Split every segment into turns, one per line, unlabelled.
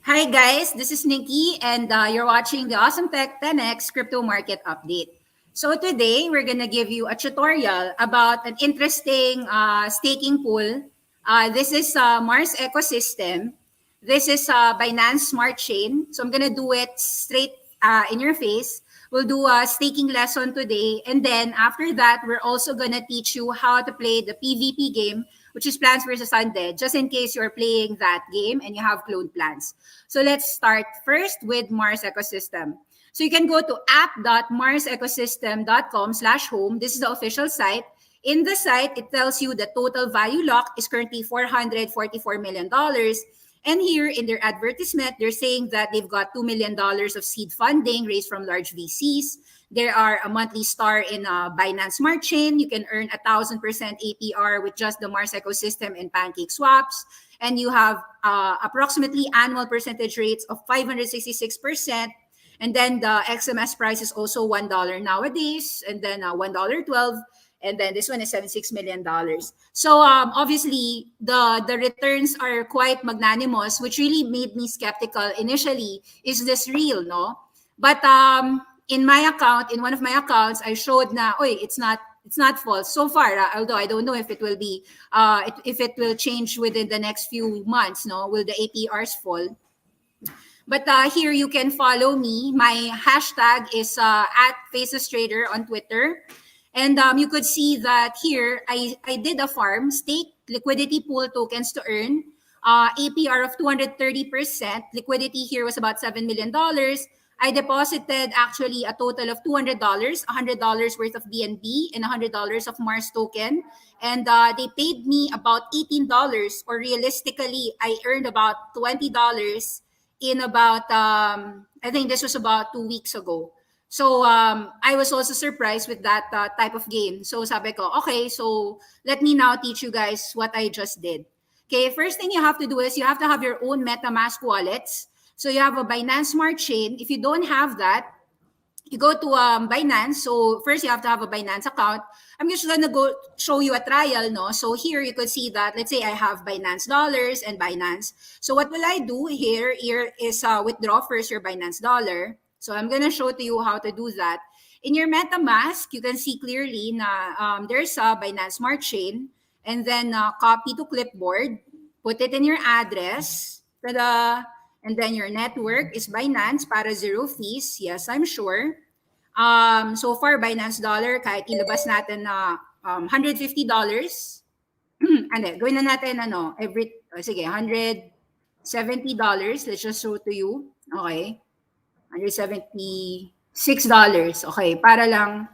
Hi guys, this is Nikki and you're watching the Awesome10X Crypto Market Update. So today we're going to give you a tutorial about an interesting staking pool. This is Mars Ecosystem. This is Binance Smart Chain. So I'm going to do it straight in your face. We'll do a staking lesson today. And then after that, we're also going to teach you how to play the PvP game, which is Plants vs. Undead, just in case you're playing that game and you have cloned plants. So let's start first with Mars Ecosystem. So you can go to app.marsecosystem.com/home. This is the official site. In the site, it tells you the total value locked is currently $444 million. And here in their advertisement, they're saying that they've got $2 million of seed funding raised from large VCs. There are a monthly star in Binance Smart Chain. You can earn 1,000% APR with just the Mars ecosystem and pancake swaps. And you have approximately annual percentage rates of 566%. And then the XMS price is also $1 nowadays, and then $1.12. And then this one is $76 million. So obviously, the returns are quite magnanimous, which really made me skeptical initially. Is this real, no? But in my account, in one of my accounts, I showed na, it's not false so far. Although I don't know if it will be, if it will change within the next few months. No, will the APRs fall? But here you can follow me. My hashtag is @FacesTrader on Twitter. And you could see that here, I did a farm, stake liquidity pool tokens to earn, APR of 230%. Liquidity here was about $7 million. I deposited actually a total of $200, $100 worth of BNB and $100 of Mars token. And they paid me about $18, or realistically, I earned about $20 in about, I think this was about 2 weeks ago. So I was also surprised with that type of game. So sabi ko, okay, so let me now teach you guys what I just did. Okay, first thing you have to do is you have to have your own MetaMask wallets. So you have a Binance Smart Chain. If you don't have that, you go to Binance. So first you have to have a Binance account. I'm just gonna go show you a trial, no? So here you could see that, let's say I have Binance dollars and Binance. So what will I do here? Here is withdraw first your Binance dollar. So I'm gonna show to you how to do that. In your MetaMask, you can see clearly na there's a Binance Smart Chain, and then copy to clipboard, put it in your address, tada, and then your network is Binance para 0 fees. Yes, I'm sure. So far, Binance dollar, kahit ilabas natin na $150. Ano, gawin na natin sige, $170. Let's just show to you. Okay. $176. Okay, para lang.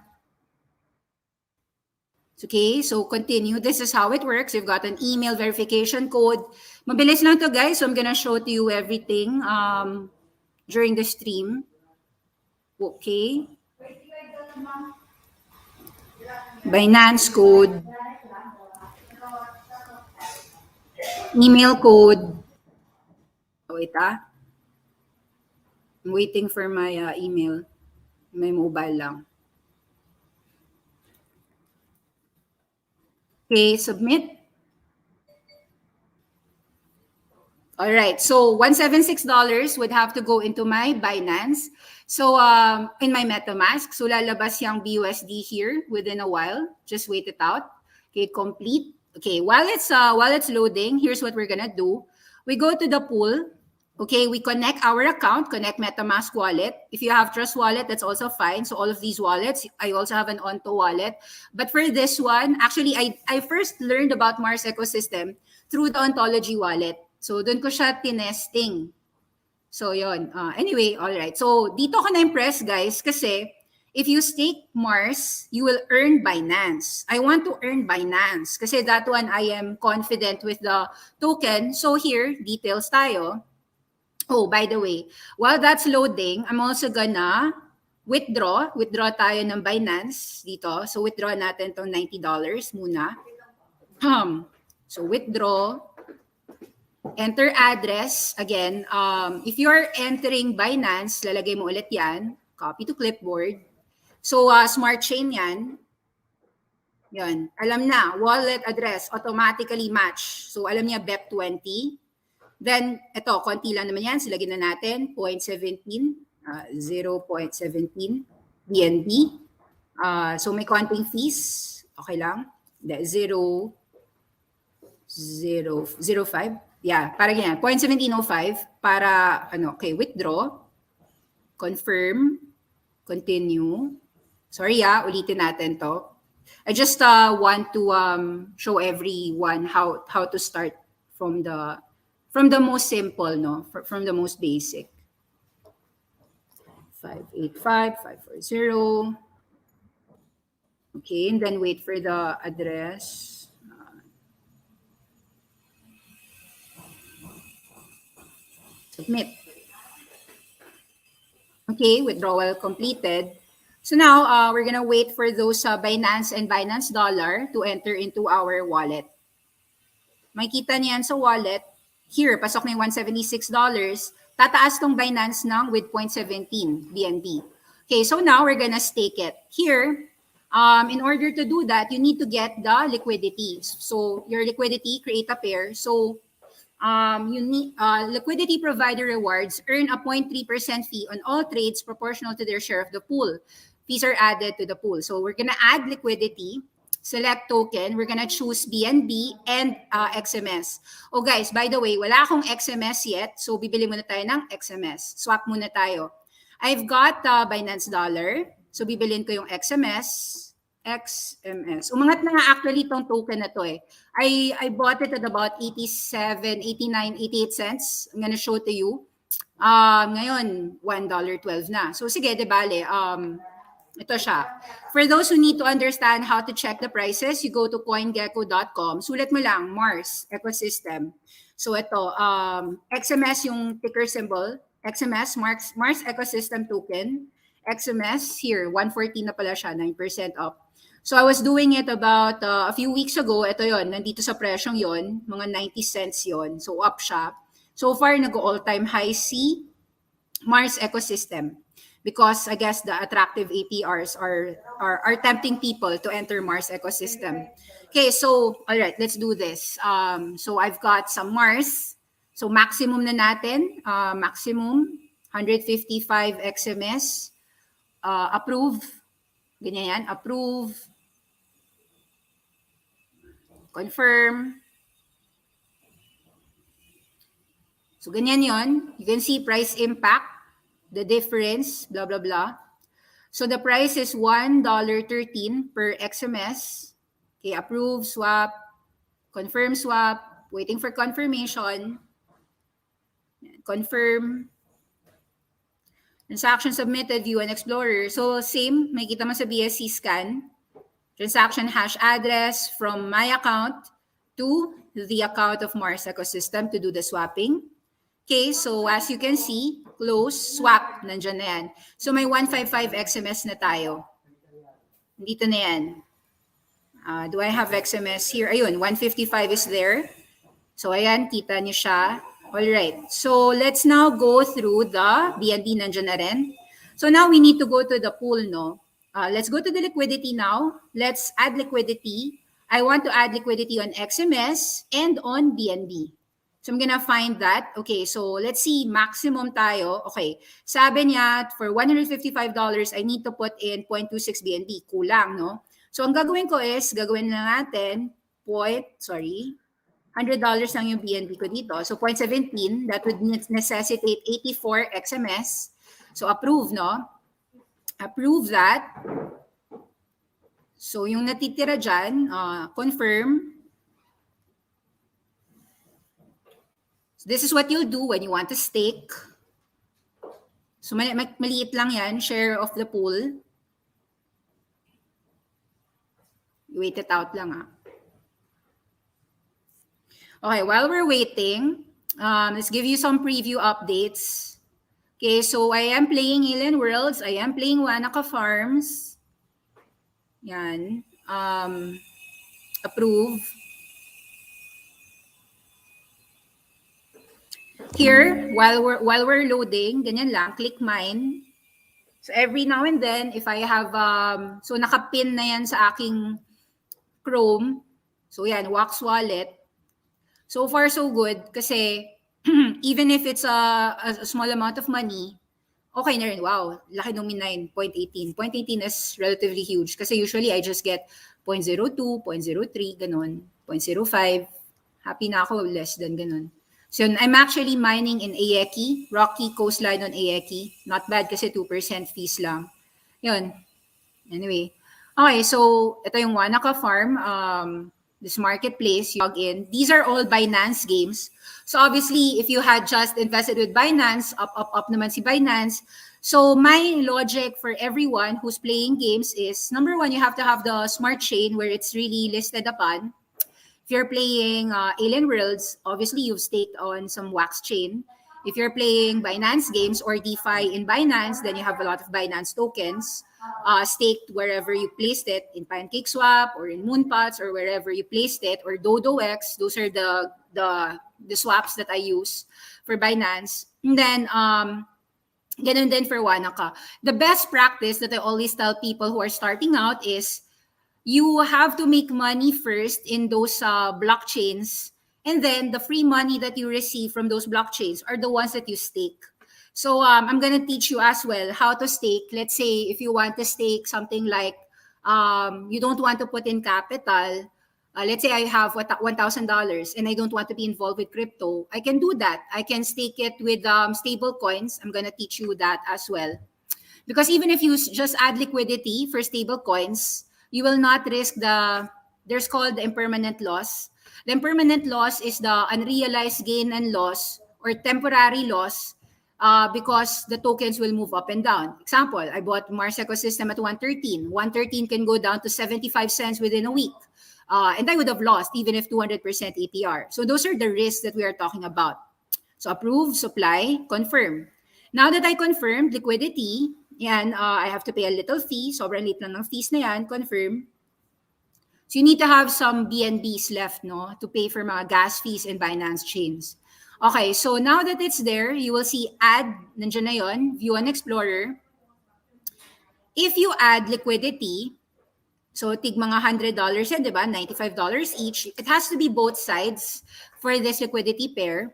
Okay, so continue. This is how it works. You've got an email verification code. Mabilis lang to, guys. So I'm gonna show to you everything during the stream. Okay. Binance code. Email code. Oh, wait I'm waiting for my email. My mobile lang. Okay, submit. All right, so $176 would have to go into my Binance. So in my MetaMask, so lalabas yung BUSD here within a while. Just wait it out. Okay, complete. Okay, while it's loading, here's what we're gonna do. We go to the pool. Okay, we connect our account, connect MetaMask wallet. If you have Trust Wallet, that's also fine. So all of these wallets, I also have an Onto wallet. But for this one, actually, I first learned about Mars ecosystem through the Ontology wallet. So dun ko siya tinesting. So yon. Anyway, all right. So dito ko na-impress, guys, kasi if you stake Mars, you will earn Binance. I want to earn Binance kasi that one I am confident with the token. So here, details tayo. Oh, by the way, while that's loading, I'm also gonna withdraw. Withdraw tayo ng Binance dito. So withdraw natin tong $90 muna. So withdraw. Enter address. Again, if you're entering Binance, lalagay mo ulit yan. Copy to clipboard. So Smart Chain yan. Yan. Alam na, wallet address automatically match. So alam niya BEP20. Then, ito, konti lang naman yan. Silagin na natin, 0.17, 0.17 BNB. So, may konting fees. Okay lang. 0.05. Yeah, para ganyan. 0.1705 para, okay, withdraw, confirm, continue. Sorry, ulitin natin to. I just want to show everyone how to start from the most simple, no? From the most basic. 585-540. Okay, and then wait for the address. Submit. Okay, withdrawal completed. So now we're gonna wait for those Binance and Binance Dollar to enter into our wallet. Makikita niyan sa wallet. Here, pasok na yung $176. Tataas tong Binance ng with 0.17 BNB. Okay, so now we're gonna stake it. Here, in order to do that, you need to get the liquidity. So your liquidity, create a pair. So you need liquidity provider rewards earn a 0.3% fee on all trades proportional to their share of the pool. Fees are added to the pool. So we're gonna add liquidity. Select token, we're gonna choose BNB and XMS. Oh guys, by the way, wala akong XMS yet, so bibili muna tayo ng XMS. Swap muna tayo. I've got Binance Dollar, so bibilin ko yung XMS. Umangat na nga actually tong token na to eh. I bought it at about 87, 89, 88 cents. I'm gonna show to you. Ngayon, $1.12 na. So sige, de bale, ito siya. For those who need to understand how to check the prices, you go to coingecko.com. Sulat mo lang, Mars Ecosystem. So ito, XMS yung ticker symbol. XMS, Mars Ecosystem Token. XMS, here, 114 na pala siya, 9% up. So I was doing it about a few weeks ago. Ito yon, nandito sa presyong yon, mga 90 cents yon. So up siya. So far, nag-all-time high si Mars Ecosystem. Because I guess the attractive APRs are tempting people to enter Mars ecosystem. Okay, so all right, let's do this. So I've got some Mars. So maximum na natin, maximum 155 XMS. Approve. Ganyan yan, approve. Confirm. So ganyan yon. You can see price impact. The difference, blah, blah, blah. So the price is $1.13 per XMS. Okay, approve, swap, confirm, swap, waiting for confirmation. Confirm. Transaction submitted, view and explorer. So same, may kita mo sa BSC scan. Transaction hash address from my account to the account of Mars Ecosystem to do the swapping. Okay, so as you can see, close, swap, nandyan na yan. So may 155 XMS na tayo. Dito na yan. Do I have XMS here? Ayun, 155 is there. So ayan, kita niyo siya. Alright, so let's now go through the BNB, nandyan na rin. So now we need to go to the pool, no? Let's go to the liquidity now. Let's add liquidity. I want to add liquidity on XMS and on BNB. So I'm gonna find that. Okay, so let's see, maximum tayo. Okay, sabi niya, for $155, I need to put in 0.26 BNB. Kulang, no? So ang gagawin ko is, gagawin na natin, $100 lang yung BNB ko dito. So 0.17, that would necessitate 84 XMS. So approve, no? Approve that. So yung natitira dyan, confirm. So this is what you'll do when you want to stake. So maliit lang yan, share of the pool. Wait it out lang Okay, while we're waiting, let's give you some preview updates. Okay, so I am playing Alien Worlds. I am playing Wanaka Farms. Yan. Approve. Here, while we're loading, ganyan lang, click mine. So every now and then, if I have, so nakapin na yan sa aking Chrome. So yan, Wax Wallet. So far, so good. Kasi even if it's a small amount of money, okay na rin. Wow, laki nung 9.18. 0.18 is relatively huge kasi usually I just get 0.02, 0.03, ganun, 0.05. Happy na ako, less than ganun. So I'm actually mining in Aeki, Rocky Coastline on Aeki. Not bad kasi 2% fees lang. Yun. Anyway. Okay, so ito yung Wanaka Farm. This marketplace, you log in. These are all Binance games. So obviously, if you had just invested with Binance, up naman si Binance. So my logic for everyone who's playing games is, number one, you have to have the smart chain where it's really listed upon. If you're playing Alien Worlds, obviously you've staked on some wax chain. If you're playing Binance games or DeFi in Binance, then you have a lot of Binance tokens staked wherever you placed it, in PancakeSwap or in Moonpots or wherever you placed it, or DodoX. Those are the swaps that I use for Binance. And then ganun din for Wanaka. The best practice that I always tell people who are starting out is you have to make money first in those blockchains, and then the free money that you receive from those blockchains are the ones that you stake. So I'm going to teach you as well how to stake. Let's say if you want to stake something like you don't want to put in capital. Let's say I have $1,000 and I don't want to be involved with crypto. I can do that. I can stake it with stable coins. I'm going to teach you that as well. Because even if you just add liquidity for stable coins, you will not risk there's called the impermanent loss. The impermanent loss is the unrealized gain and loss or temporary loss because the tokens will move up and down. Example, I bought Mars Ecosystem at 113. 113 can go down to 75 cents within a week. And I would have lost even if 200% APR. So those are the risks that we are talking about. So approve, supply, confirm. Now that I confirmed liquidity, yan, I have to pay a little fee. Sobrang liit lang ng fees na yan, confirm. So you need to have some BNBs left, no, to pay for mga gas fees and Binance chains. Okay, so now that it's there, you will see add, nandiyan na yun, view on Explorer. If you add liquidity, so tig mga $100 yan, di ba? $95 each. It has to be both sides for this liquidity pair.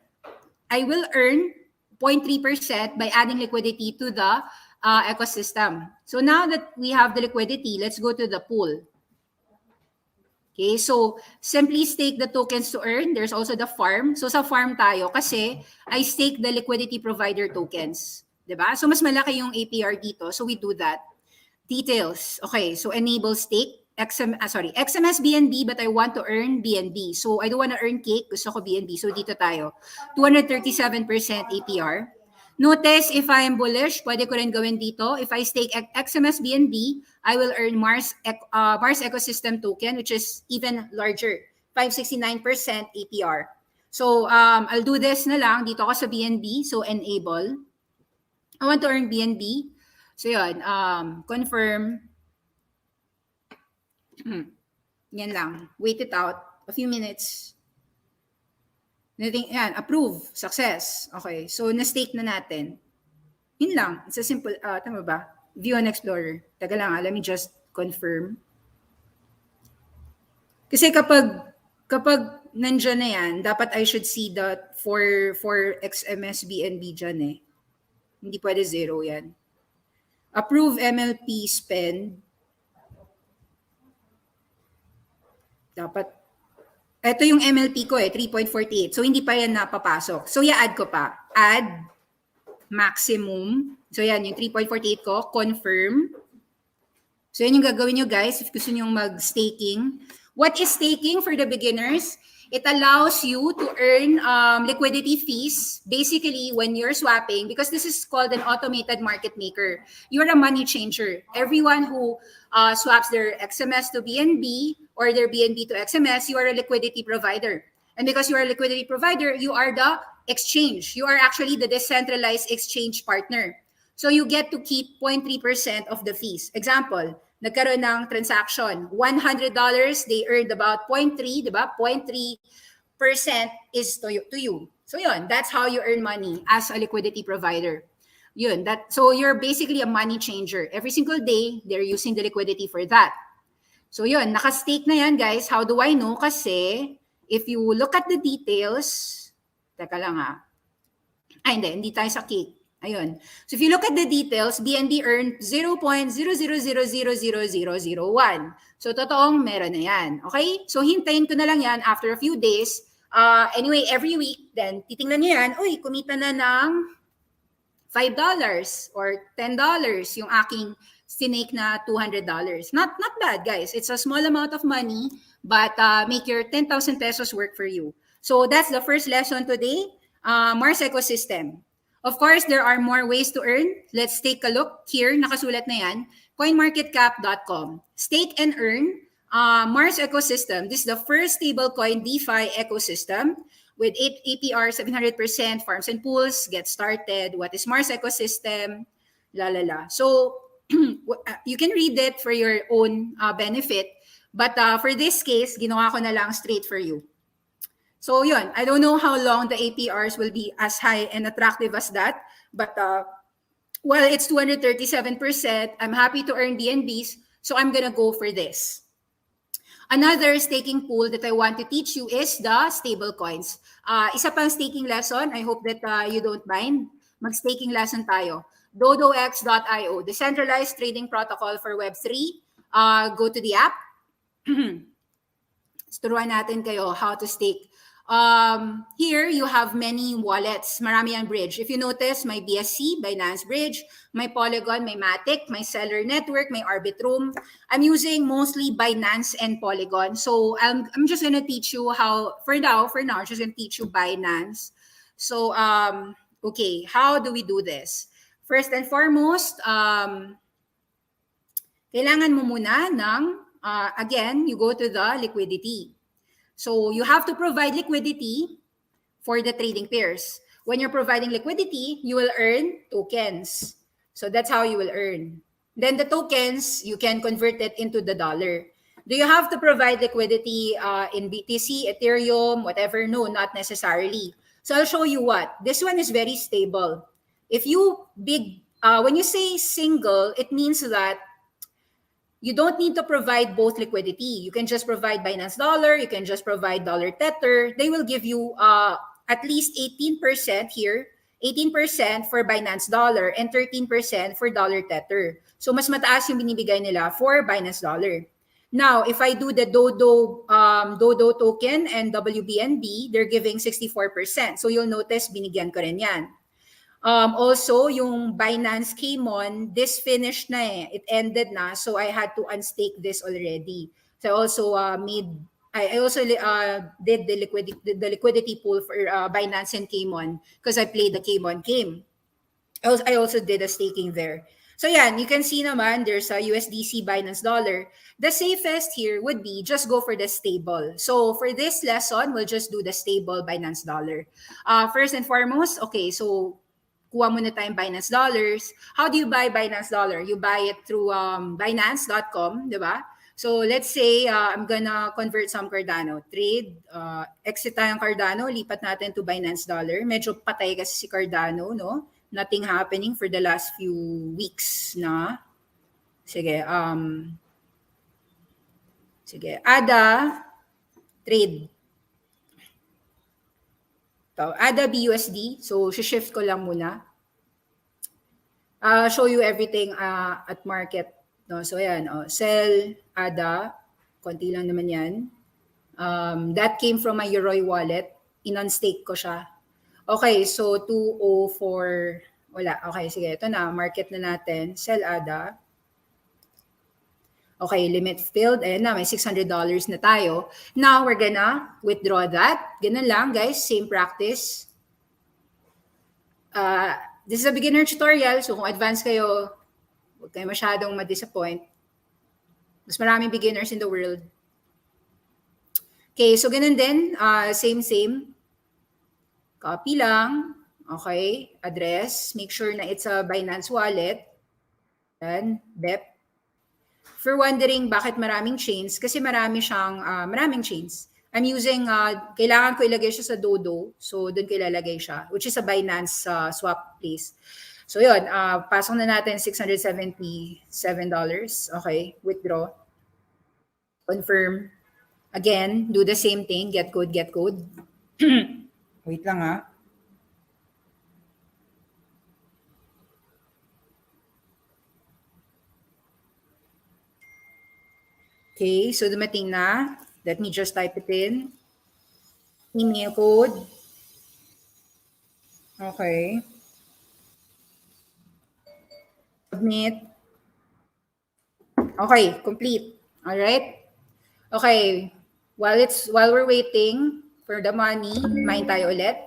I will earn 0.3% by adding liquidity to the ecosystem. So now that we have the liquidity, let's go to the pool. Okay, so simply stake the tokens to earn. There's also the farm. So sa farm tayo kasi I stake the liquidity provider tokens. Diba? So mas malaki yung APR dito. So we do that. Details. Okay, so enable stake. XMS BNB, but I want to earn BNB. So I don't want to earn cake. Gusto ko BNB. So dito tayo. 237% APR. Notice, if I am bullish, pwede ko rin gawin dito. If I stake XMS BNB, I will earn Mars Ecosystem token, which is even larger, 569% APR. So I'll do this na lang. Dito ako sa BNB. So enable. I want to earn BNB. So yun, confirm. Yan lang. Wait it out. A few minutes. Yan, approve, success. Okay, so na-stake na natin. Yun lang. It's a simple, tama ba? View on Explorer. Taga lang, let me just confirm. Kasi kapag nandyan na yan, dapat I should see that for XMS BNB dyan eh. Hindi pwede zero yan. Approve MLP spend. Dapat ito yung MLP ko eh, 3.48. So, hindi pa yan napapasok. So, i-add ko pa. Add maximum. So, yan, yung 3.48 ko. Confirm. So, yan yung gagawin nyo, guys, if gusto nyo mag-staking. What is staking for the beginners? It allows you to earn liquidity fees, basically, when you're swapping, because this is called an automated market maker. You're a money changer. Everyone who swaps their XMS to BNB or their BNB to XMS, you are a liquidity provider. And because you are a liquidity provider, you are the exchange. You are actually the decentralized exchange partner. So you get to keep 0.3% of the fees. Example, nagkaroon ng transaction, $100, they earned about 0.3, di ba? 0.3% is to you. So yun, that's how you earn money as a liquidity provider. Yun, so you're basically a money changer. Every single day, they're using the liquidity for that. So yun, naka-stake na yan, guys. How do I know? Kasi if you look at the details, teka lang ha. Hindi tayo sa cake. Ayun. So if you look at the details, BNB earned 0.000000001. So totoong meron na yan. Okay? So hintayin ko na lang yan after a few days. Anyway, every week, then titingnan nyo yan, uy, kumita na ng $5 or $10 yung aking sinake na $200. Not bad, guys. It's a small amount of money, but make your 10,000 pesos work for you. So that's the first lesson today. Mars ecosystem. Of course, there are more ways to earn. Let's take a look here. Nakasulat na yan. coinmarketcap.com. Stake and earn. Mars ecosystem. This is the first stablecoin DeFi ecosystem with 8 APR, 700%, farms and pools. Get started. What is Mars ecosystem? So you can read it for your own benefit. But for this case, ginawa ko na lang straight for you. So yun, I don't know how long the APRs will be as high and attractive as that. But while it's 237%, I'm happy to earn BNBs. So I'm gonna go for this. Another staking pool that I want to teach you is the stable coins. Isa pang staking lesson. I hope that you don't mind. Mag-staking lesson tayo. dodox.io, decentralized trading protocol for Web3. Go to the app. Turuan natin kayo how to stake. Here, you have many wallets. Marami ang bridge. If you notice, my BSC, Binance Bridge, my Polygon, my Matic, my Seller Network, my Arbitrum. I'm using mostly Binance and Polygon. So I'm just going to teach you how, for now, I'm just going to teach you Binance. So, okay, how do we do this? First and foremost, kailangan mo muna ng, again, you go to the liquidity. So you have to provide liquidity for the trading pairs. When you're providing liquidity, you will earn tokens. So that's how you will earn. Then the tokens, you can convert it into the dollar. Do you have to provide liquidity in BTC, Ethereum, whatever? No, not necessarily. So I'll show you what. This one is very stable. If you when you say single, it means that you don't need to provide both liquidity. You can just provide Binance Dollar. You can just provide Dollar Tether. They will give you at least 18% here, 18% for Binance Dollar and 13% for Dollar Tether. So mas mataas yung binibigay nila for Binance Dollar. Now, if I do the Dodo token and WBNB, they're giving 64%. So you'll notice binigyan ko rin yan. Also, yung Binance Cayman, this finished na eh. It ended na, so I had to unstake this already. So I also did the liquidity pool for Binance and Cayman because I played the Cayman game. I also did a staking there. So yan, you can see naman there's a USDC Binance Dollar. The safest here would be just go for the stable. So for this lesson, we'll just do the stable Binance Dollar. First and foremost, okay, so kuha muna tayong Binance Dollars. How do you buy Binance Dollar? You buy it through Binance.com, di ba? So let's say I'm gonna convert some Cardano. Trade, exit tayong Cardano, lipat natin to Binance Dollar. Medyo patay kasi si Cardano, no? Nothing happening for the last few weeks na. Sige, ADA, trade. So, ADA BUSD. So, shift ko lang muna. Show you everything at market. No? So, ayan. Sell, ADA. Konti lang naman yan. That came from my Yoroi wallet. In-unstake ko siya. Okay, so 204. Wala. Okay, sige. Ito na. Market na natin. Sell, ADA. Okay, limit filled. Ayan na, may $600 na tayo. Now, we're gonna withdraw that. Ganun lang, guys. Same practice. This is a beginner tutorial. So, kung advanced kayo, huwag kayo masyadong ma-disappoint. Mas maraming beginners in the world. Okay, so ganun din. Same. Copy lang. Okay, address. Make sure na it's a Binance wallet. Then, BEP. For wondering bakit maraming chains, kasi maraming chains. I'm using, kailangan ko ilagay siya sa Dodo, so doon ko ilalagay siya, which is a Binance swap place. So yun, pasok na natin $677. Okay, withdraw. Confirm. Again, do the same thing, get code. Wait lang ha. Okay, so dumating na. Let me just type it in. Email code. Okay. Submit. Okay, complete. All right. Okay. While we're waiting for the money, mine tayo ulit.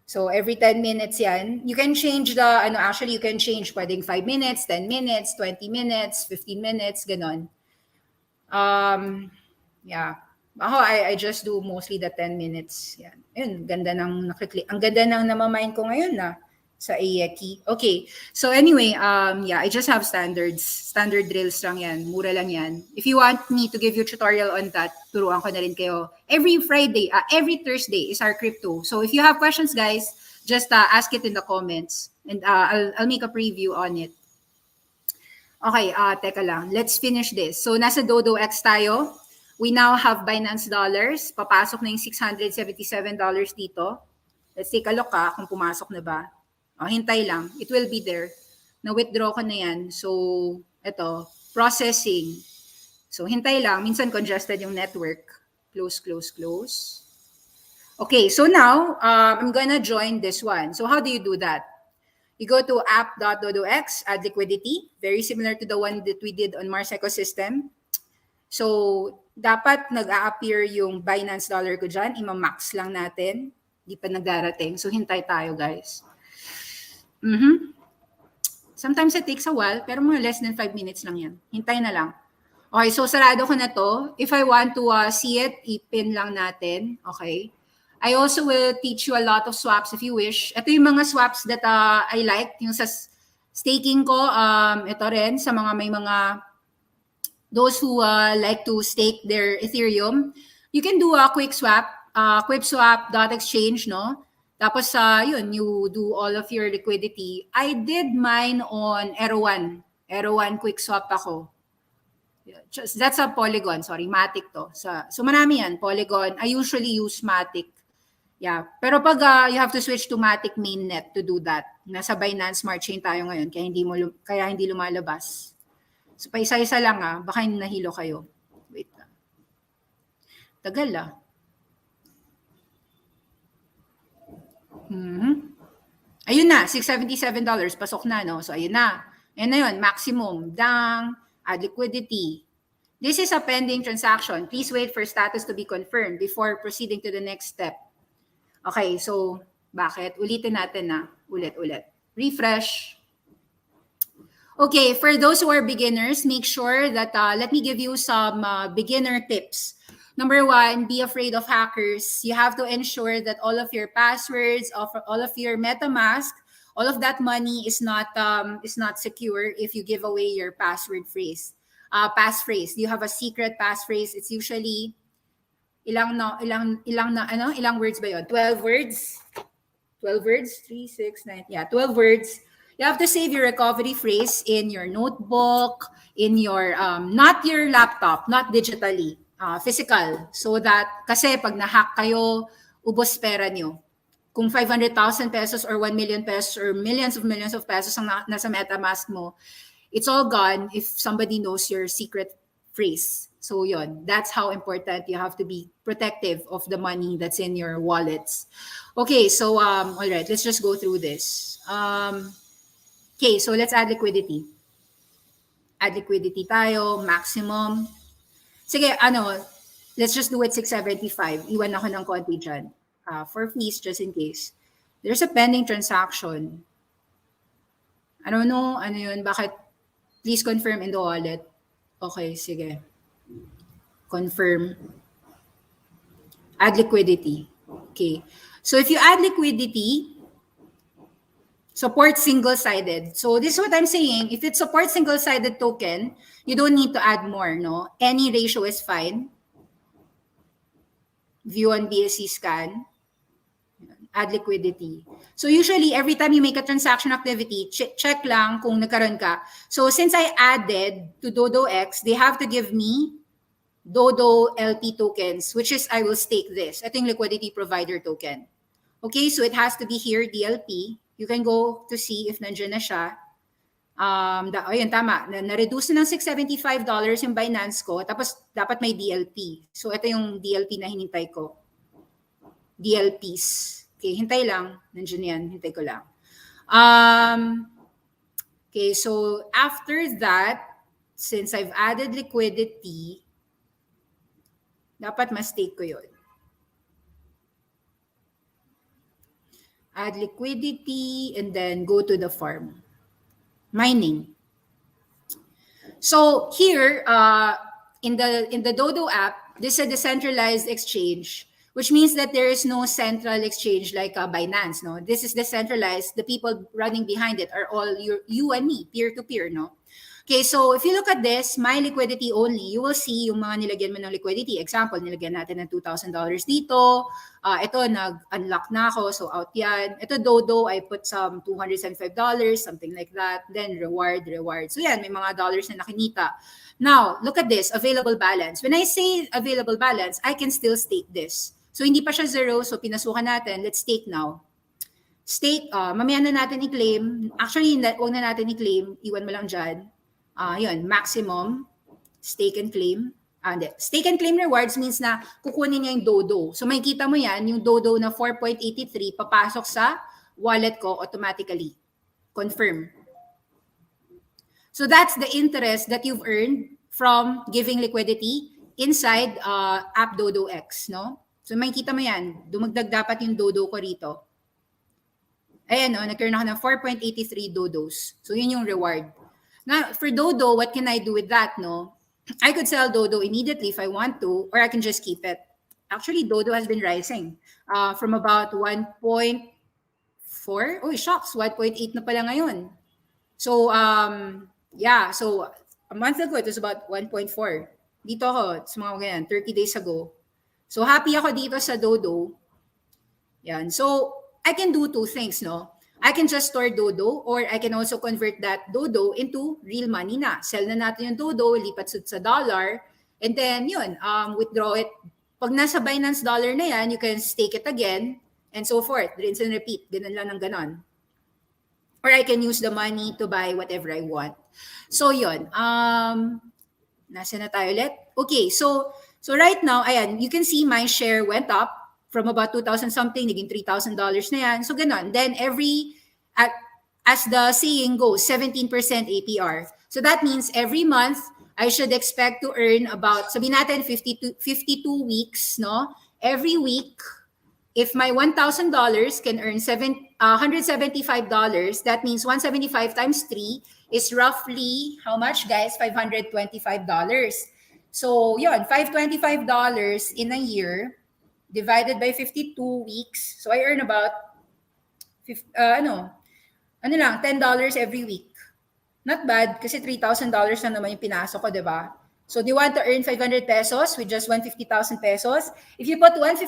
So every 10 minutes yan. You can change the actually you can change pwedeng 5 minutes, 10 minutes, 20 minutes, 15 minutes, ganon. Yeah. Ako, I just do mostly the 10 minutes. Yan. Yun, ganda ng nakiklik. Ang ganda ng namamain ko ngayon na sa AEKI. Okay. So anyway, yeah, I just have standards. Standard drills lang yan. Mura lang yan. If you want me to give you tutorial on that, turuan ko na rin kayo. Every Friday, every Thursday is our crypto. So if you have questions, guys, just ask it in the comments. And I'll make a preview on it. Okay, teka lang. Let's finish this. So nasa Dodo X tayo. We now have Binance dollars. Papasok na yung $677 dito. Let's take a look kung pumasok na ba. Hintay lang. It will be there. Na-withdraw ko na yan. So, ito, processing. So, hintay lang. Minsan congested yung network. Close, close, close. Okay, so now, I'm gonna join this one. So, how do you do that? You go to app.dodox, add liquidity. Very similar to the one that we did on Mars Ecosystem. So, dapat nag-a-appear yung Binance dollar ko dyan. Ima-max lang natin. Di pa nagdarating. So, hintay tayo, guys. Sometimes it takes a while, pero more less than 5 minutes lang yan. Hintay na lang. Okay, so sarado ko na to. If I want to see it, ipin lang natin. Okay. I also will teach you a lot of swaps if you wish. Ito yung mga swaps that I like. Yung sa staking ko, ito rin sa mga may mga those who like to stake their Ethereum. You can do a quick swap, quickswap.exchange, no? Tapos, yun, you do all of your liquidity. I did mine on Aero1. Aero1 quick swap ako. That's a Polygon, sorry, Matic to. So marami yan, Polygon. I usually use Matic. Yeah, pero pag you have to switch to Matic mainnet to do that. Nasa Binance Smart Chain tayo ngayon, kaya hindi lumalabas. So pa isa-isa lang baka nahilo kayo. Wait. Tagal Ayun na, $677. Pasok na, no? So, ayun na. Ayun na yun, maximum. Dang, add liquidity. This is a pending transaction. Please wait for status to be confirmed before proceeding to the next step. Okay, so, bakit? Ulitin natin na. Ulit. Refresh. Okay, for those who are beginners, make sure that, let me give you some beginner tips. Number one, be afraid of hackers. You have to ensure that all of your passwords, all of your MetaMask, all of that money is not secure if you give away your password phrase. Passphrase. You have a secret passphrase. It's usually ilang words ba yun? 12 words. 12 words. 3, 6, 9. Yeah, 12 words. You have to save your recovery phrase in your notebook, in your not your laptop, not digitally. Physical. So that, kasi pag na-hack kayo, ubos pera nyo. Kung 500,000 pesos or 1 million pesos or millions of pesos ang nasa MetaMask mo, it's all gone if somebody knows your secret phrase. So yun, that's how important you have to be protective of the money that's in your wallets. Okay, so all right, let's just go through this. Okay, so let's add liquidity. Add liquidity tayo, maximum. Sige, let's just do it 675. Iwan ako ng konti dyan. For fees, just in case. There's a pending transaction. I don't know, yun, bakit? Please confirm in the wallet. Okay, sige. Confirm. Add liquidity. Okay. So if you add liquidity, support single-sided. So this is what I'm saying. If it supports single-sided token, you don't need to add more, no? Any ratio is fine. View on BSC scan. Add liquidity. So usually, every time you make a transaction activity, check lang kung nagkaroon ka. So since I added to Dodo X, they have to give me Dodo LP tokens, which is I will stake this. Ito yung liquidity provider token. Okay, so it has to be here, DLP. You can go to see if nandiyan na siya. Ayun, tama. Na-reduce na ng $675 yung Binance ko. Tapos, dapat may DLP. So, ito yung DLP na hinintay ko. DLPs. Okay, hintay lang. Nandiyan yan. Hintay ko lang. Okay, so after that, since I've added liquidity, dapat ma-stake ko yun. Add liquidity and then go to the farm. Mining. So here, in the Dodo app, this is a decentralized exchange, which means that there is no central exchange like Binance. No, this is decentralized. The people running behind it are all you and me, peer to peer. No. Okay, so if you look at this, my liquidity only, you will see yung mga nilagyan mo ng liquidity. Example, nilagyan natin ng $2,000 dito. Ito, nag-unlock na ako, so out yan. Ito, Dodo, I put some $275, something like that. Then reward. So yan, may mga dollars na nakinita. Now, look at this, available balance. When I say available balance, I can still stake this. So hindi pa siya zero, so pinasukan natin. Let's stake now. Stake, mamaya na natin i-claim. Actually, huwag na natin i-claim. Iwan mo lang dyan. Yun, maximum, stake and claim. Stake and claim rewards means na kukunin niya yung Dodo. So makikita mo yan, yung Dodo na 4.83 papasok sa wallet ko automatically. Confirm. So that's the interest that you've earned from giving liquidity inside app Dodo X, no? So makikita mo yan, dumagdag dapat yung Dodo ko rito. Ayan, no, nag-earn ako ng 4.83 Dodos. So yun yung reward. Now, for Dodo, what can I do with that, no? I could sell Dodo immediately if I want to, or I can just keep it. Actually, Dodo has been rising from about 1.4. Oh, shocks, 1.8 na pala ngayon. So, yeah, so a month ago, it was about 1.4. Dito ako, sa mga ganyan, 30 days ago. So, happy ako dito sa Dodo. Yan. So, I can do two things, no? I can just store Dodo or I can also convert that Dodo into real money na. Sell na natin yung Dodo, lipat sa dollar, and then yun, withdraw it. Pag nasa Binance dollar na yan, you can stake it again, and so forth. Rinse and repeat. Ganun lang ng ganon. Or I can use the money to buy whatever I want. So yun. Nasa na tayo ulit? Okay, so right now, ayan, you can see my share went up from about 2,000 something, naging $3,000 na yan. So ganon. Then as the saying goes, 17% APR. So that means every month, I should expect to earn about, sabihin natin 52 weeks, no? Every week, if my $1,000 can earn $175, that means 175 times 3 is roughly, how much, guys? $525. So yun, $525 in a year, divided by 52 weeks. So I earn about $10 every week. Not bad kasi $3,000 na naman yung pinasok ko, di ba? So do you want to earn 500 pesos with just 150,000 pesos? If you put 150,000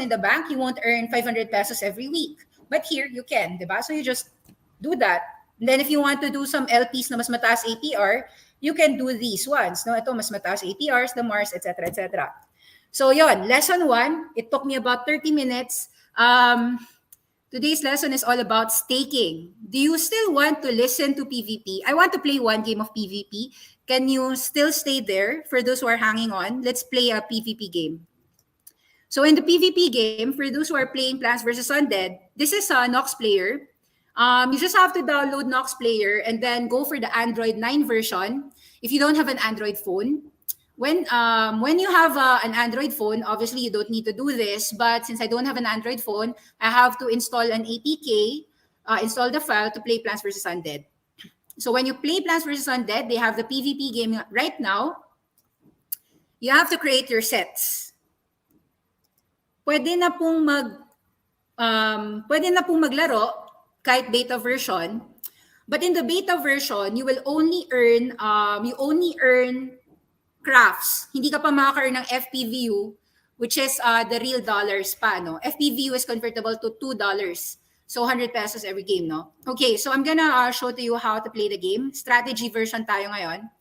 in the bank, you won't earn 500 pesos every week. But here you can, di ba? So you just do that. And then if you want to do some LPs na mas mataas APR, you can do these ones. No, ito mas mataas APRs, the Mars, etc., etc. So yon, lesson 1, it took me about 30 minutes. Today's lesson is all about staking. Do you still want to listen to PvP? I want to play one game of PvP. Can you still stay there for those who are hanging on? Let's play a PvP game. So in the PvP game, for those who are playing Plants vs. Undead, this is a Nox player. You just have to download Nox player and then go for the Android 9 version if you don't have an Android phone. When you have an Android phone, obviously you don't need to do this. But since I don't have an Android phone, I have to install an APK, install the file to play Plants vs. Undead. So when you play Plants vs. Undead, they have the PvP game right now. You have to create your sets. Pwede na pong maglaro kahit beta version. But in the beta version, you will only earn crafts. Hindi ka pa makaka-earn ng FPVU, which is the real dollars pa, no? FPVU is convertible to $2. So 100 pesos every game, no? Okay, so I'm gonna show to you how to play the game. Strategy version tayo ngayon.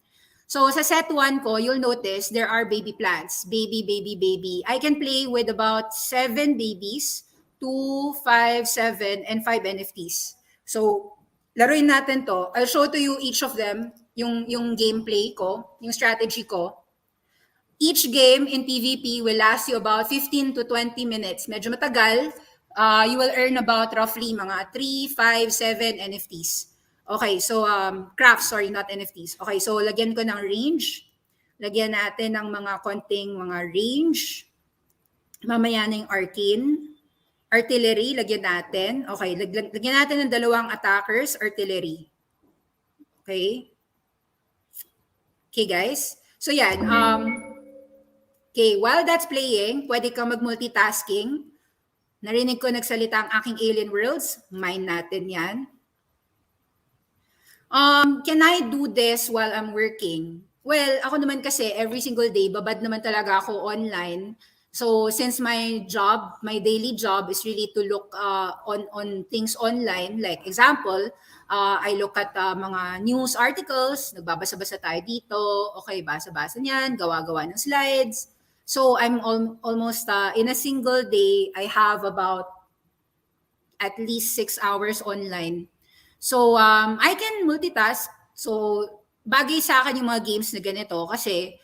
So sa set 1 ko, you'll notice there are baby plants. Baby, baby, baby. I can play with about 7 babies, 2, 5, 7, and 5 NFTs. So laruin natin to. I'll show to you each of them, yung gameplay ko, yung strategy ko. Each game in PvP will last you about 15 to 20 minutes. Medyo matagal. You will earn about roughly mga 3, 5, 7 NFTs. Okay, so crafts, sorry, not NFTs. Okay, so lagyan ko ng range. Lagyan natin ng mga konting mga range. Mamaya na yung arcane. Artillery, lagyan natin. Okay, lagyan natin ng dalawang attackers, artillery. Okay? Okay, guys. So yan, okay, while that's playing, pwede kang mag-multitasking. Narinig ko nagsalita ang aking alien worlds. Mine natin yan. Can I do this while I'm working? Well, ako naman kasi every single day, babad naman talaga ako online. So since my job, my daily job is really to look on things online. Like example, I look at mga news articles, nagbabasa-basa tayo dito. Okay, basa-basa niyan, gawa-gawa ng slides. So I'm almost in a single day, I have about at least 6 hours online. So I can multitask. So bagay sa akin yung mga games na ganito kasi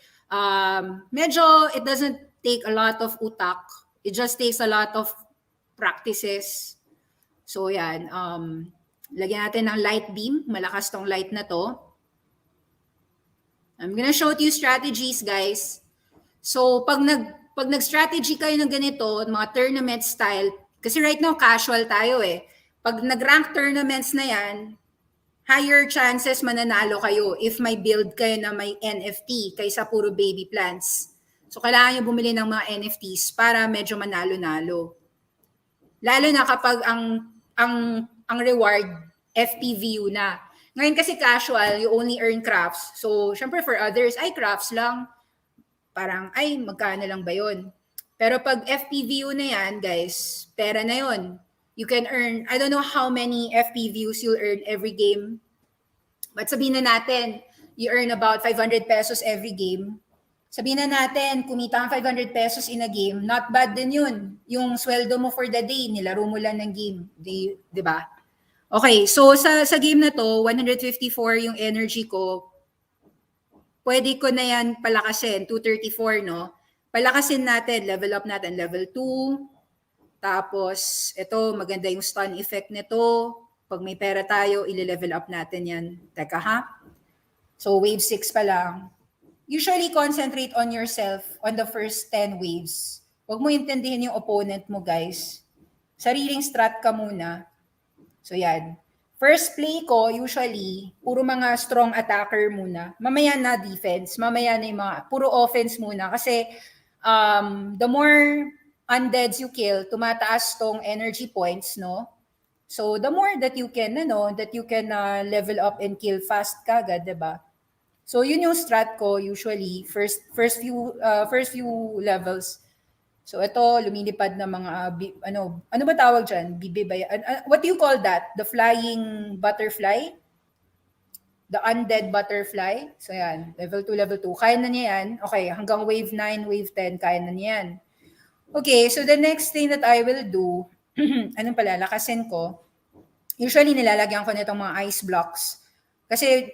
medyo it doesn't take a lot of utak. It just takes a lot of practices. So yan, lagyan natin ng light beam. Malakas tong light na to. I'm gonna show you strategies, guys. So pag nag-strategy kayo ng ganito, mga tournament style, kasi right now casual tayo eh. Pag nag-rank tournaments na yan, higher chances mananalo kayo if may build kayo na may NFT kaysa puro baby plants. So kailangan nyo bumili ng mga NFTs para medyo manalo-nalo. Lalo na kapag ang reward FPVU na. Ngayon kasi casual, you only earn crafts. So syempre for others, ay crafts lang. Parang ay magkano lang ba 'yon? Pero pag FPVU na yan, guys, pera na 'yon. You can earn, I don't know how many FPVs you'll earn every game. But sabihin na natin, you earn about 500 pesos every game. Sabihin na natin, kumita ang 500 pesos in a game, not bad din yun. Yung sweldo mo for the day, nilaro mo lang ng game. Di ba? Okay, so sa game na to, 154 yung energy ko. Pwede ko na yan palakasin, 234, no? Palakasin natin, level up natin, level 2. Tapos, ito, maganda yung stun effect nito. Pag may pera tayo, ile-level up natin yan. Teka ha? So, wave 6 pa lang. Usually, concentrate on yourself on the first 10 waves. Huwag mo intindihin yung opponent mo, guys. Sariling strat ka muna. So, yan. First play ko, usually, puro mga strong attacker muna. Mamaya na defense. Mamaya na yung mga, puro offense muna. Kasi, the more undeads you kill, tumataas tong energy points, no? So, the more that you can, level up and kill fast kagad, diba? So, yun yung strat ko usually, first few levels. So, ito, lumilipad na mga, ano ba tawag dyan? Bibi ba yan? What do you call that? The flying butterfly? The undead butterfly? So, yan. Level 2, level 2. Kaya na niya yan. Okay, hanggang wave 9, wave 10, kaya na niya yan. Okay, so the next thing that I will do, anong pala, lakasin ko. Usually, nilalagyan ko nitong mga ice blocks. Kasi,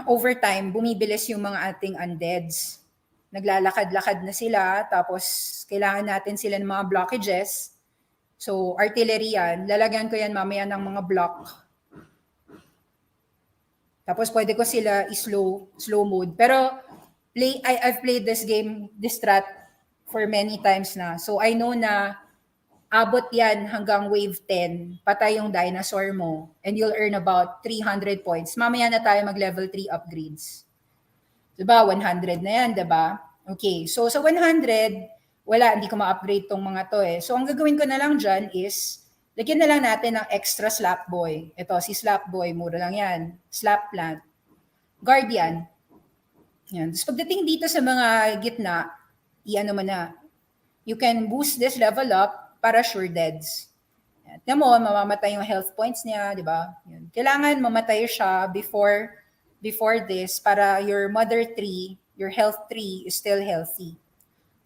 over time, bumibilis yung mga ating undeads. Naglalakad-lakad na sila, tapos kailangan natin sila ng mga blockages. So, artillery yan. Lalagyan ko yan mamaya ng mga block. Tapos pwede ko sila slow mode. Pero I've played this game, this strat, for many times na. So, I know na abot yan hanggang wave 10, patay yung dinosaur mo, and you'll earn about 300 points. Mamaya na tayo mag-level 3 upgrades. Diba? 100 na yan, diba? Okay, so sa 100, wala, hindi ko ma-upgrade tong mga to eh. So ang gagawin ko na lang dyan is, lagyan na lang natin ng extra slap boy. Ito, si slap boy, mura lang yan. Slap plant. Guardian. Yan. Tapos pagdating dito sa mga gitna, i-ano man na, you can boost this level up para sure deads. Tignan mo, mamamatay yung health points niya, di ba? Kailangan mamatay siya before this para your mother tree, your health tree is still healthy.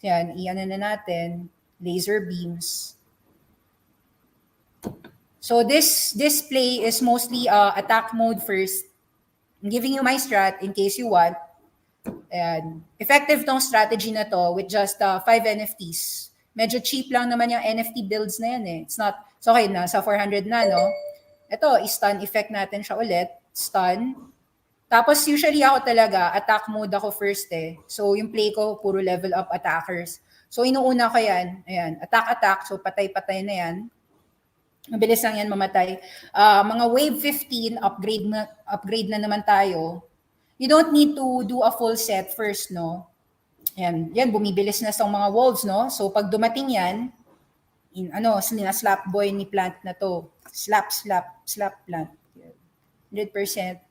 Yan, iyan na natin, laser beams. So this play is mostly attack mode first. I'm giving you my strat in case you want. And effective tong strategy na to with just 5 NFTs. Medyo cheap lang naman yung NFT builds na yan eh. It's okay na, sa 400 na, no? Ito, i-stun effect natin siya ulit. Stun. Tapos usually ako talaga, attack mode ako first eh. So yung play ko, puro level up attackers. So inuuna ko yan. Ayan, attack. So patay-patay na yan. Mabilis lang yan mamatay. Mga wave 15, upgrade na naman tayo. You don't need to do a full set first, no? Yan bumibilis na sa mga wolves, no? So pag dumating yan, slap boy ni plant na to. Slap plant. 100%.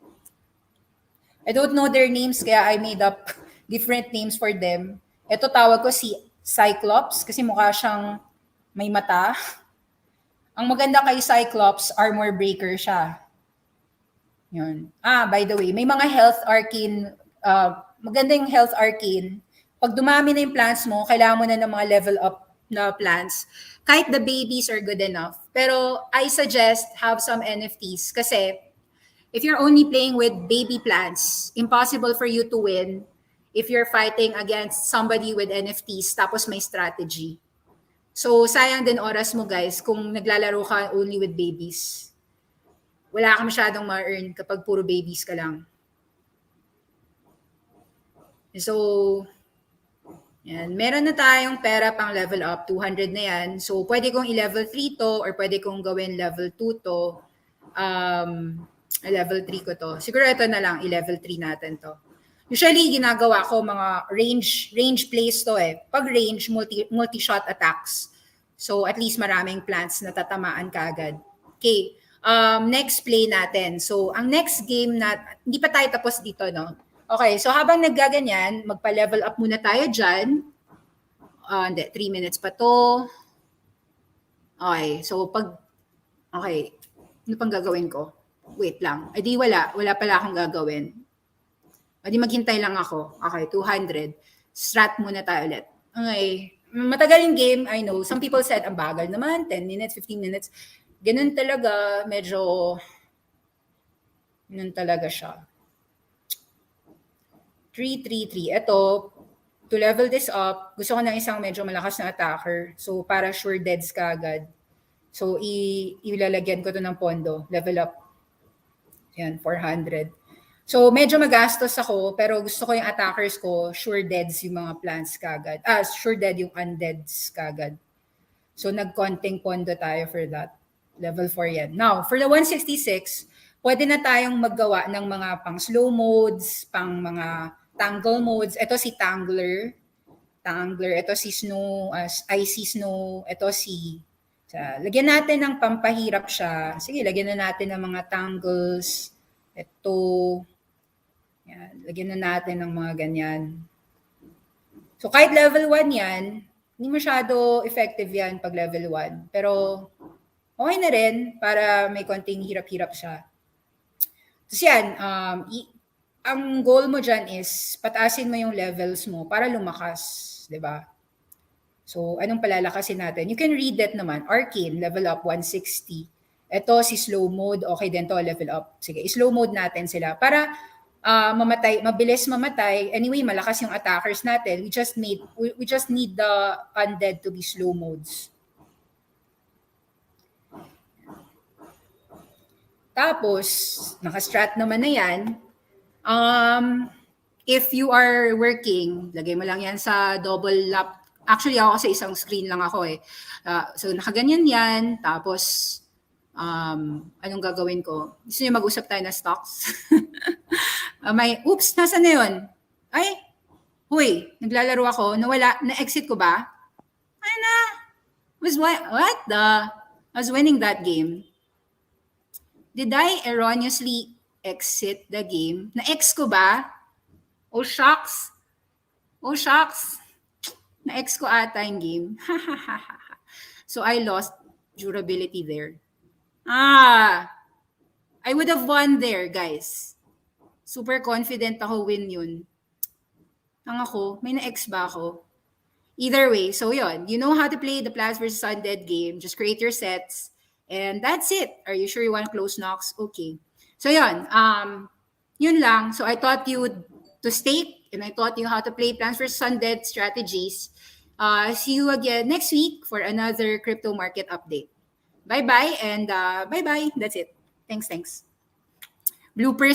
I don't know their names, kaya I made up different names for them. Ito tawag ko si Cyclops kasi mukha siyang may mata. Ang maganda kay Cyclops, armor breaker siya. Yun. By the way, may mga health arcane, maganda yung health arcane. Pag dumami na yung plants mo, kailangan mo na ng mga level up na plants. Kahit the babies are good enough. Pero I suggest have some NFTs kasi if you're only playing with baby plants, impossible for you to win if you're fighting against somebody with NFTs tapos may strategy. So, sayang din oras mo guys kung naglalaro ka only with babies. Wala ka masyadong ma-earn kapag puro babies ka lang. So, yan. Meron na tayong pera pang level up, 200 na yan. So, pwede kong i-level 3 to or pwede kong gawin level 2 to. Level 3 ko to. Siguro ito na lang, i-level 3 natin to. Usually, ginagawa ko mga range plays to eh. Pag range, multi-shot attacks. So, at least maraming plants na tatamaan kaagad. Okay, next play natin. So, ang next game hindi pa tayo tapos dito, no? Okay, so habang naggaganyan, magpa-level up muna tayo dyan. 3 minutes pa to. Okay, so okay, ano pang gagawin ko? Wait lang. Di wala pala akong gagawin. Di maghintay lang ako. Okay, 200. Strat muna tayo ulit. Okay. Matagal yung game, I know. Some people said, ang bagal naman, 10 minutes, 15 minutes. Ganun talaga, ganun talaga siya. 3. Ito, to level this up, gusto ko ng isang medyo malakas na attacker. So, para sure deads ka agad. So, ilalagyan ko to ng pondo. Level up. Yan, 400. So, medyo magastos ako, pero gusto ko yung attackers ko, sure deads yung mga plants kagad. Sure dead yung undeads kagad. So, nag-konting pondo tayo for that. Level 4 yan. Now, for the 166, pwede na tayong maggawa ng mga pang slow modes, pang mga tangle modes. Ito si Tangler. Ito si Snow, Icy Snow. Ito si... lagyan natin ng pampahirap siya. Sige, lagyan na natin ng mga tangles. Ito. Yan. Lagyan na natin ng mga ganyan. So, kahit level 1 yan, hindi masyado effective yan pag level 1. Pero, okay na rin para may konting hirap-hirap siya. Tapos yan, ang goal mo dyan is pataasin mo yung levels mo para lumakas. Diba? So, anong palalakasin natin? You can read that naman. Arcane, level up 160. Ito si slow mode, okay din to, level up. Sige, slow mode natin sila. Para mabilis mamatay. Anyway, malakas yung attackers natin. We just need the undead to be slow modes. Tapos, naka-strat naman na yan. If you are working, lagay mo lang yan sa double lap. Actually, ako kasi isang screen lang ako eh. So, nakaganyan yan. Tapos, anong gagawin ko? Gusto niyo mag-usap tayo na stocks? Oops, nasa na yun? Ay, huy, naglalaro ako. Nawala, na-exit ko ba? Ay na. I was winning that game. Did I erroneously exit the game? Na-ex ko ba? Oh, shocks. Na-ex ko ata yung game. So, I lost durability there. I would have won there, guys. Super confident ako win yun. May na-ex ba ako? Either way, so yun. You know how to play the Plants vs. Undead game. Just create your sets. And that's it. Are you sure you want to close Knox? Okay. So yun, yun lang. So I taught you to stake and I taught you how to play plans for Sunday strategies. See you again next week for another crypto market update. Bye-bye and bye-bye. That's it. Thanks. Bloopers